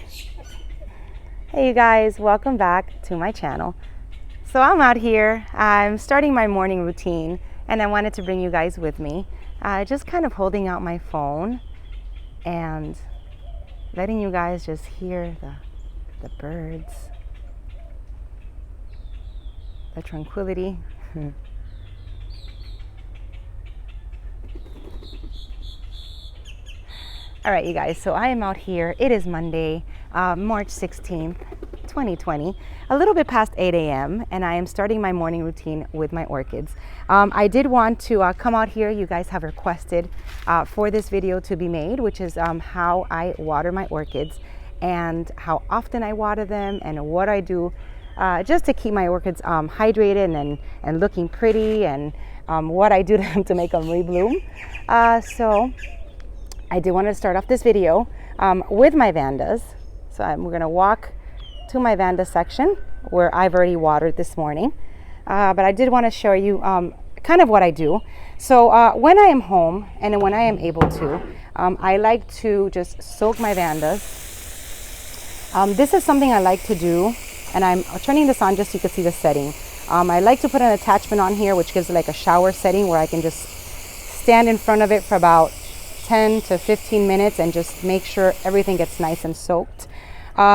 Hey you guys, welcome back to my channel. So I'm out here, I'm starting my morning routine and I wanted to bring you guys with me. Just kind of holding out my phone and letting you guys just hear the birds, the tranquility. All right, you guys, so I am out here. It is Monday, March 16th, 2020, a little bit past 8 a.m. and I am starting my morning routine with my orchids. I did want to come out here. You guys have requested for this video to be made, which is how I water my orchids and how often I water them and what I do just to keep my orchids hydrated and looking pretty, and what I do to them to make them rebloom. So I did want to start off this video with my vandas. So we're going to walk to my vanda section where I've already watered this morning. But I did want to show you kind of what I do. So when I am home and when I am able to, I like to just soak my vandas. This is something I like to do, and I'm turning this on just so you can see the setting. I like to put an attachment on here which gives like a shower setting where I can just stand in front of it for about 10 to 15 minutes and just make sure everything gets nice and soaked.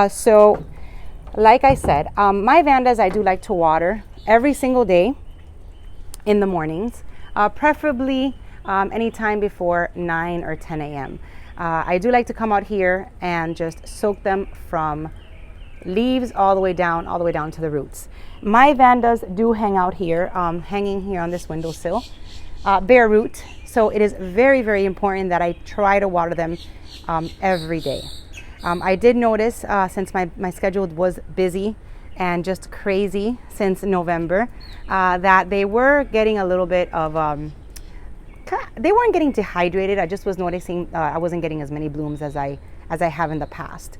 So like I said, my vandas I do like to water every single day in the mornings, preferably anytime before 9 or 10 a.m. I do like to come out here and just soak them from leaves all the way down to the roots. My vandas do hang out here, hanging here on this windowsill, bare root. So it is very, very important that I try to water them every day. I did notice since my schedule was busy and just crazy since November, that they were getting a little bit of, they weren't getting dehydrated. I just was noticing I wasn't getting as many blooms as I have in the past.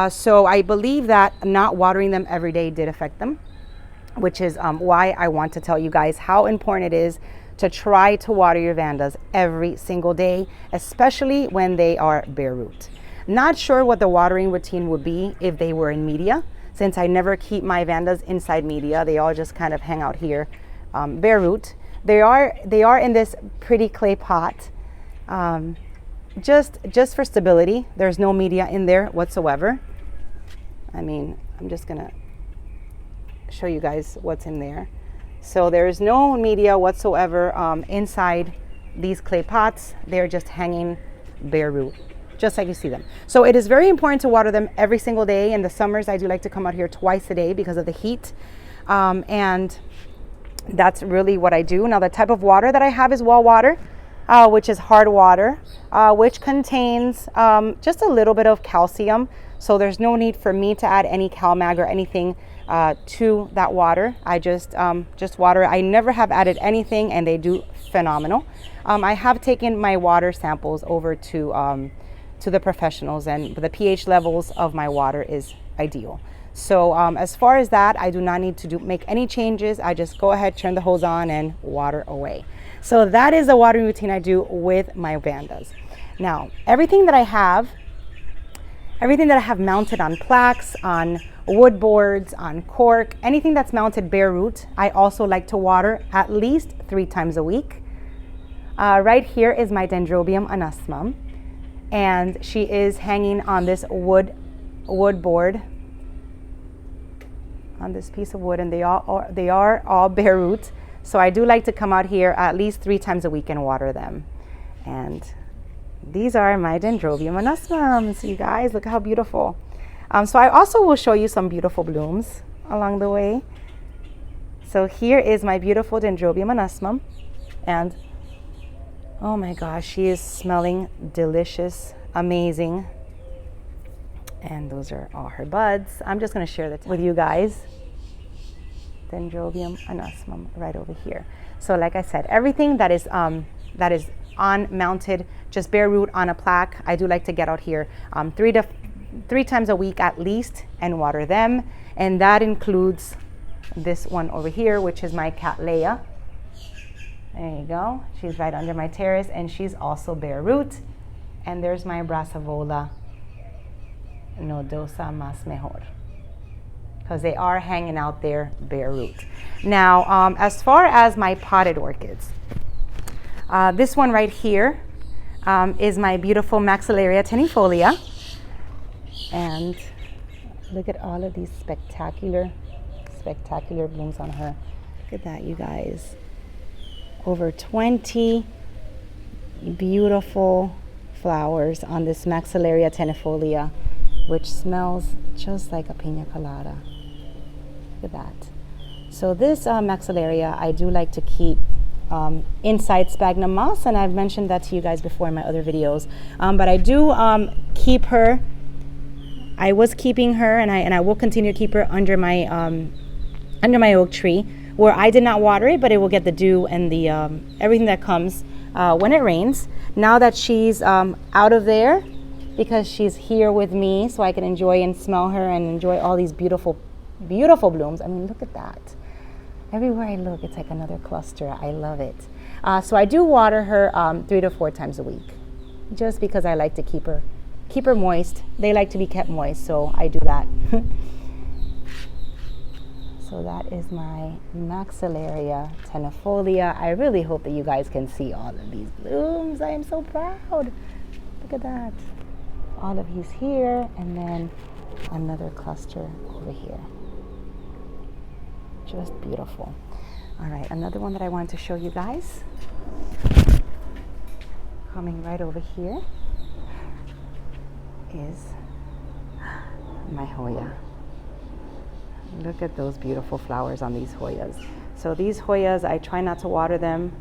So I believe that not watering them every day did affect them, which is why I want to tell you guys how important it is to try to water your vandas every single day, especially when they are bare root. Not sure what the watering routine would be if they were in media, since I never keep my vandas inside media. They all just kind of hang out here, bare root. They are in this pretty clay pot, just for stability. There's no media in there whatsoever. I mean, I'm just gonna show you guys what's in there. So there's no media whatsoever inside these clay pots. They're just hanging bare root, just like you see them. So it is very important to water them every single day. In the summers, I do like to come out here twice a day because of the heat. And that's really what I do. Now, the type of water that I have is well water, which is hard water, which contains just a little bit of calcium. So there's no need for me to add any CalMag or anything to that water. I just water. I never have added anything, and they do phenomenal. I have taken my water samples over to the professionals, and the pH levels of my water is ideal. So as far as that, I do not need to make any changes. I just go ahead, turn the hose on, and water away. So that is the watering routine I do with my vandas. Now, everything that I have mounted on plaques, on wood boards, on cork, anything that's mounted bare root, I also like to water at least 3 times a week. Right here is my Dendrobium anasmum, and she is hanging on this wood board, on this piece of wood, and they are all bare root. So I do like to come out here at least 3 times a week and water them. And these are my Dendrobium anasmums, you guys. Look how beautiful. So I also will show you some beautiful blooms along the way. So here is my beautiful Dendrobium anasmum, and oh my gosh, she is smelling delicious, amazing. And those are all her buds. I'm just going to share that with you guys. Dendrobium anasmum right over here. So like I said, everything that is on mounted, just bare root on a plaque, I do like to get out here 3 times a week at least and water them. And that includes this one over here, which is my Cattleya. There you go. She's right under my terrace, and she's also bare root. And there's my Brassavola nodosa más mejor, because they are hanging out there bare root. Now, as far as my potted orchids, this one right here is my beautiful Maxillaria Tena. And look at all of these spectacular blooms on her. Look at that, you guys. Over 20 beautiful flowers on this Maxillaria Tena, which smells just like a pina colada. Look at that. So this Maxillaria, I do like to keep inside sphagnum moss, and I've mentioned that to you guys before in my other videos. But I do keep her. I was keeping her, and I will continue to keep her under my oak tree, where I did not water it, but it will get the dew and the everything that comes when it rains. Now that she's out of there, because she's here with me, so I can enjoy and smell her and enjoy all these beautiful blooms. I mean, look at that. Everywhere I look, it's like another cluster. I love it. So I do water her 3 to 4 times a week, just because I like to keep her moist. They like to be kept moist, so I do that. So that is my Maxillaria Tena. I really hope that you guys can see all of these blooms. I am so proud. Look at that. All of these here, and then another cluster over here. Just beautiful. All right, another one that I wanted to show you guys. Coming right over here is my Hoya. Look at those beautiful flowers on these Hoyas. So these Hoyas, I try not to water them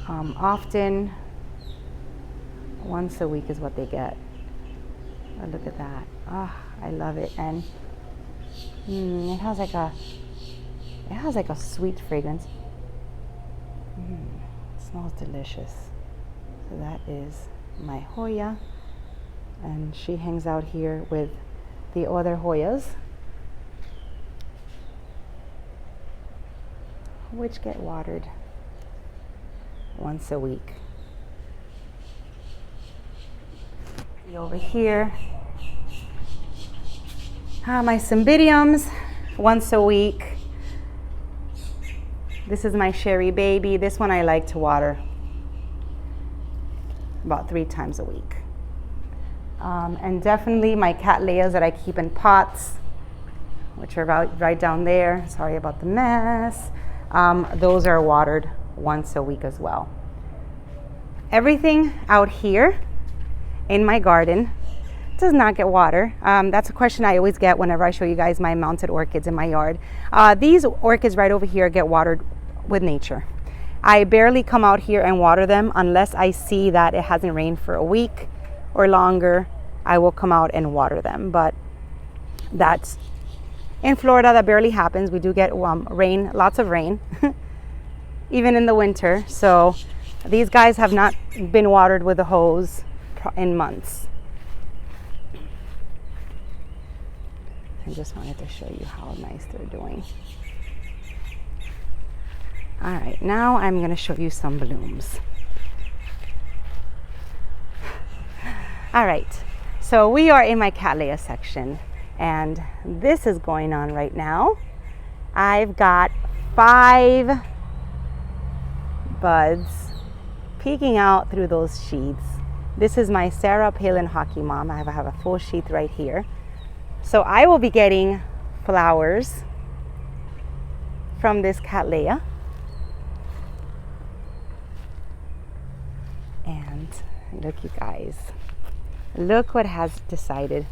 often. Once a week is what they get. But look at that. Ah, I love it. And it has like a sweet fragrance. It smells delicious. So that is my Hoya, and she hangs out here with the other Hoyas, which get watered once a week. Over here, my Cymbidiums, once a week. This is my Sherry Baby. This one I like to water about 3 times a week. And definitely my Cattleyas that I keep in pots, which are right down there. Sorry about the mess. Those are watered once a week as well. Everything out here in my garden does not get water. That's a question I always get whenever I show you guys my mounted orchids in my yard. These orchids right over here get watered with nature. I barely come out here and water them unless I see that it hasn't rained for a week or longer. I will come out and water them, but that's in Florida, that barely happens. We do get rain, lots of rain, even in the winter. So these guys have not been watered with a hose in months. I just wanted to show you how nice they're doing. All right, now I'm going to show you some blooms. All right, so we are in my Cattleya section, and this is going on right now. I've got 5 buds peeking out through those sheaths. This is my Sarah Palin Hockey Mom. I have a full sheath right here. So I will be getting flowers from this Cattleya. And look, you guys, look what has decided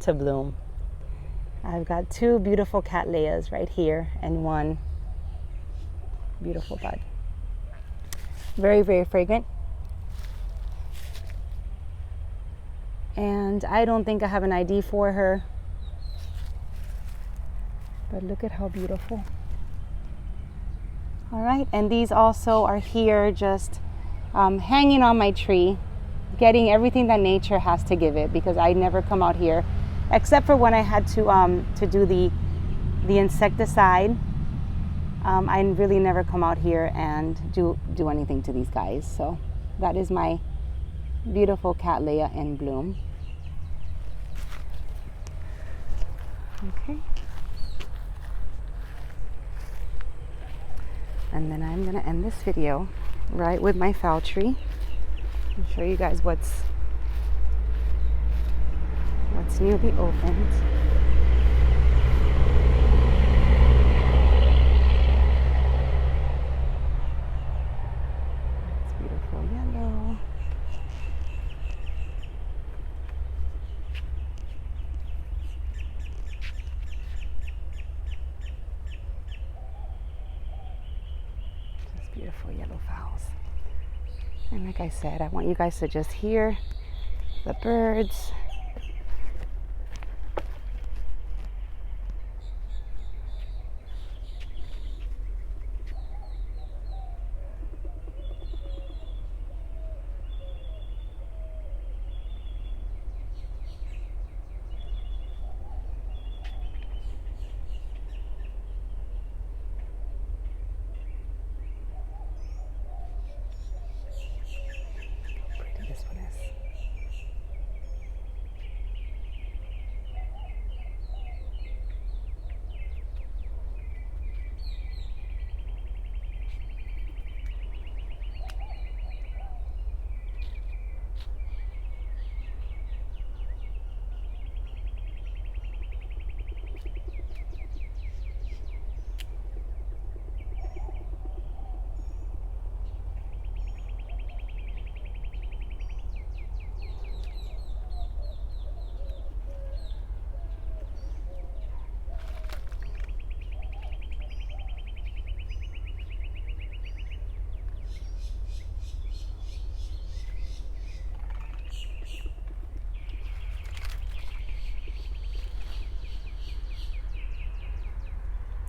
to bloom. I've got 2 beautiful Cattleyas right here and 1 beautiful bud. Very, very fragrant. And I don't think I have an ID for her, but look at how beautiful. All right, and these also are here just hanging on my tree, getting everything that nature has to give it, because I never come out here except for when I had to do the insecticide. I really never come out here and do anything to these guys. So that is my beautiful Cattleya in bloom. Okay. And then I'm gonna end this video right with my foul tree and show you guys what's newly opened. It's beautiful yellow. Just beautiful yellow fowls. And like I said, I want you guys to just hear the birds. How pretty this one is.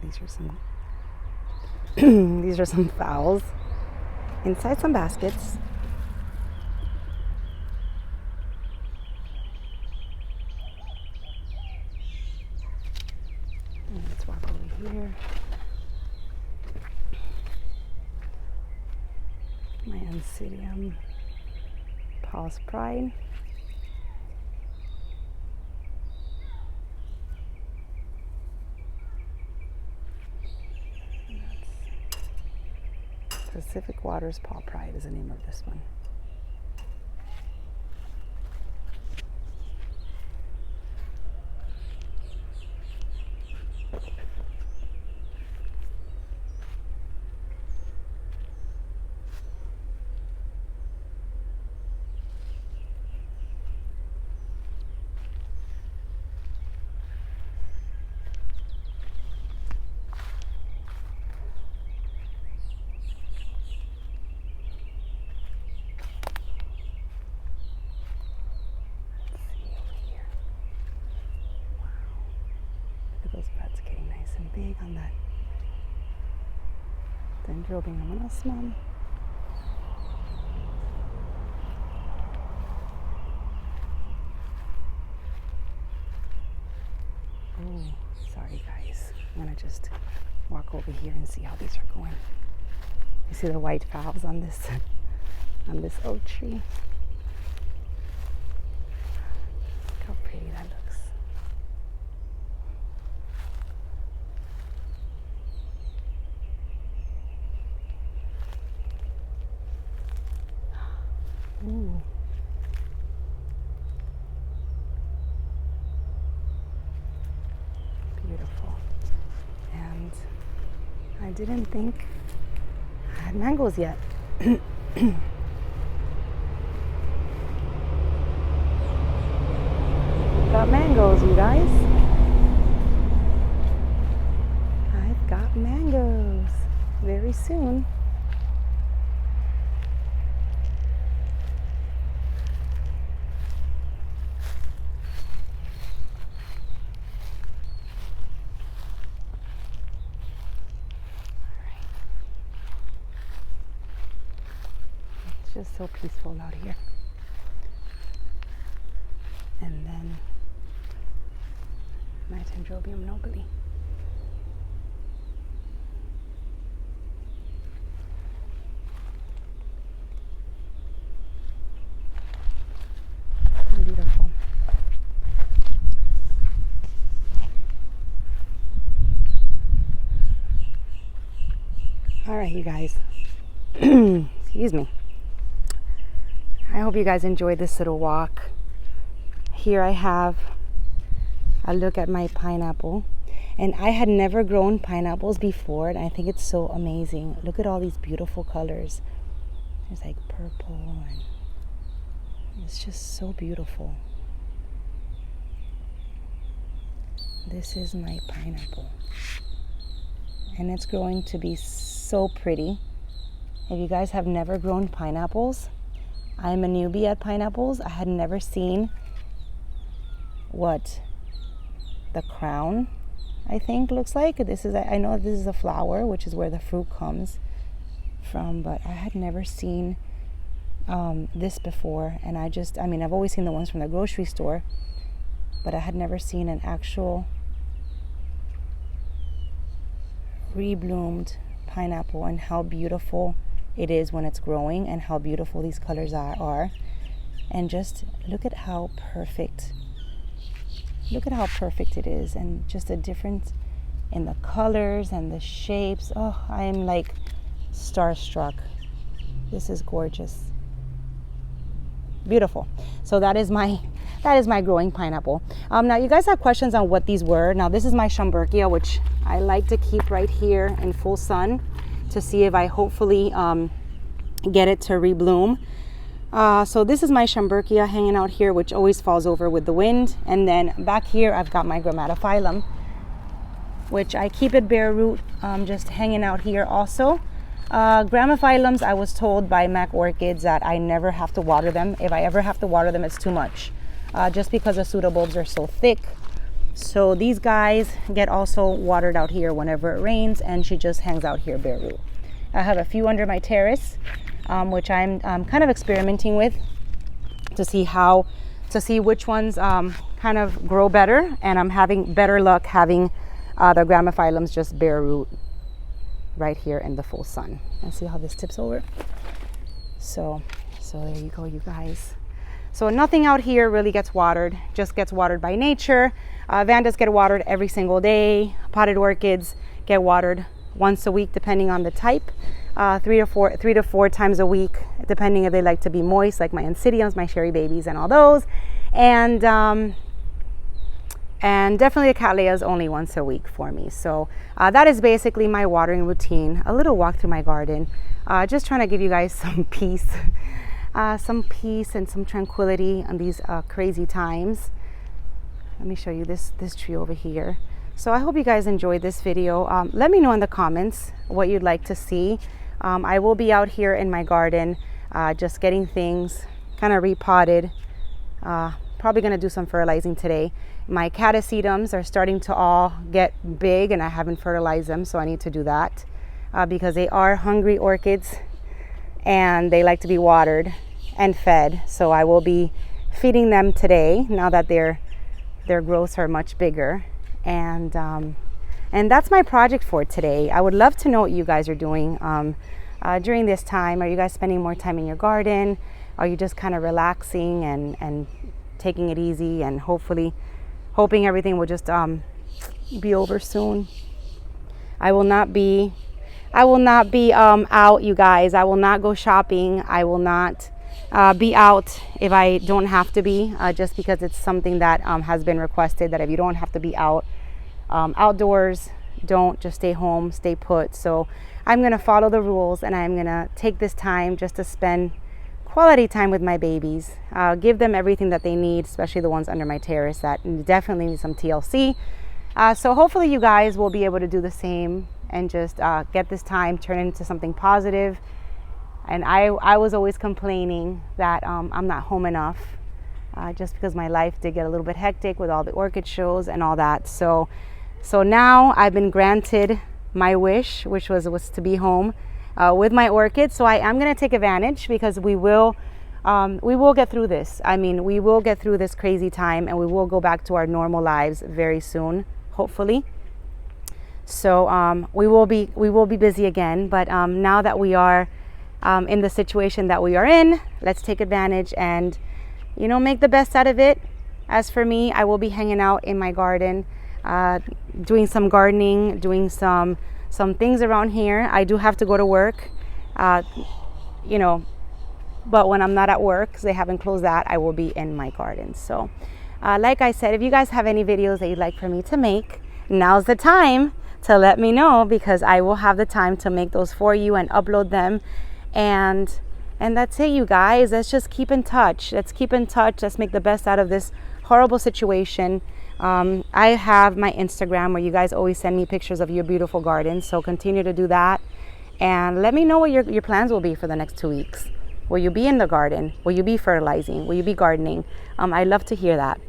These are some these are some fowls inside some baskets. And let's walk over here. My Cymbidium Paul's Pride. Pacific Waters Paul Pride is the name of this one. Those buds getting nice and big on that Dendrobium. I'm gonna smell them. Oh, sorry guys. I'm gonna just walk over here and see how these are going. You see the white fowls on this oak tree. Look how pretty that looks. Ooh. Beautiful. And I didn't think I had mangoes yet. Got mangoes, you guys. I've got mangoes very soon. Just so peaceful out here. And then my Dendrobium nobile. Beautiful. All right, you guys. Excuse me. I hope you guys enjoyed this little walk. Here I have a look at my pineapple. And I had never grown pineapples before, and I think it's so amazing. Look at all these beautiful colors. There's like purple, and it's just so beautiful. This is my pineapple. And it's growing to be so pretty. If you guys have never grown pineapples, I'm a newbie at pineapples. I had never seen what the crown, I think, looks like. This is, I know this is a flower, which is where the fruit comes from, but I had never seen this before. And I've always seen the ones from the grocery store, but I had never seen an actual rebloomed pineapple, and how beautiful it is when it's growing, and how beautiful these colors are. And just look at how perfect it is, and just a difference in the colors and the shapes. Oh, I am like starstruck. This is gorgeous. Beautiful. So that is my growing pineapple. Now you guys have questions on what these were. Now this is my Schomburgkia, which I like to keep right here in full sun to see if I hopefully get it to rebloom. So this is my Schomburgkia hanging out here, which always falls over with the wind. And then back here I've got my Grammatophyllum, which I keep it bare root, just hanging out here also. Grammatophyllums, I was told by Mac Orchids that I never have to water them. If I ever have to water them, it's too much, just because the pseudobulbs are so thick. So these guys get also watered out here whenever it rains, and she just hangs out here bare root. I have a few under my terrace, which I'm kind of experimenting with to see which ones kind of grow better, and I'm having better luck having the Grammatophyllums just bare root right here in the full sun. And see how this tips over. So there you go, you guys. So nothing out here really gets watered, just gets watered by nature. Vandas get watered every single day. Potted orchids get watered once a week, depending on the type. 3 to 4 times a week, depending if they like to be moist, like my Cymbidiums, my cherry babies, and all those. And definitely the Cattleyas only once a week for me. So that is basically my watering routine. A little walk through my garden, just trying to give you guys some peace. Some peace and some tranquility on these crazy times. Let me show you this tree over here. So I hope you guys enjoyed this video. Let me know in the comments what you'd like to see. I will be out here in my garden, just getting things kind of repotted. Probably gonna do some fertilizing today. My catasetums are starting to all get big, and I haven't fertilized them, so I need to do that because they are hungry orchids and they like to be watered and fed. So I will be feeding them today now that their growths are much bigger. And that's my project for today. I would love to know what you guys are doing during this time. Are you guys spending more time in your garden? Are you just kind of relaxing and taking it easy, and hoping everything will just be over soon? I will not be out, you guys. I will not go shopping. I will not be out if I don't have to be, just because it's something that has been requested, that if you don't have to be out outdoors, don't, just stay home, stay put. So I'm gonna follow the rules, and I'm gonna take this time just to spend quality time with my babies, give them everything that they need, especially the ones under my terrace that definitely need some TLC. So hopefully you guys will be able to do the same and just get this time turned into something positive. And I was always complaining that I'm not home enough, just because my life did get a little bit hectic with all the orchid shows and all that. So now I've been granted my wish, which was to be home with my orchids. So I am going to take advantage, because we will get through this. I mean, we will get through this crazy time, and we will go back to our normal lives very soon, hopefully. So we will be busy again. But now that we are in the situation that we are in, let's take advantage and, make the best out of it. As for me, I will be hanging out in my garden, doing some gardening, doing some some things around here. I do have to go to work, you know, but when I'm not at work, because they haven't closed that, I will be in my garden. So like I said, if you guys have any videos that you'd like for me to make, now's the time to let me know, because I will have the time to make those for you and upload them. And that's it, you guys. Let's just keep in touch. Let's keep in touch. Let's make the best out of this horrible situation. I have my Instagram where you guys always send me pictures of your beautiful gardens, so continue to do that. And let me know what your plans will be for the next 2 weeks. Will you be in the garden? Will you be fertilizing? Will you be gardening? I'd love to hear that.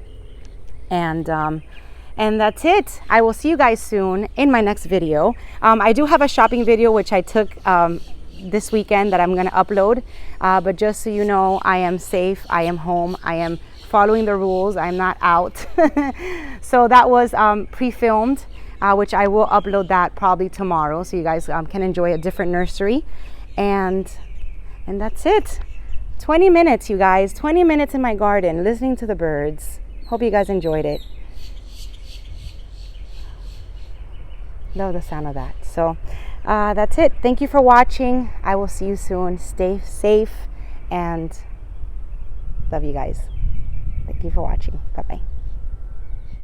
And that's it. I will see you guys soon in my next video. I do have a shopping video which I took this weekend that I'm going to upload. But just so you know, I am safe. I am home. I am following the rules. I'm not out. So that was pre-filmed, which I will upload that probably tomorrow, so you guys can enjoy a different nursery. And that's it. 20 minutes, you guys. 20 minutes in my garden listening to the birds. Hope you guys enjoyed it. Love the sound of that. So that's it. Thank you for watching. I will see you soon. Stay safe and love you guys. Thank you for watching. Bye-bye.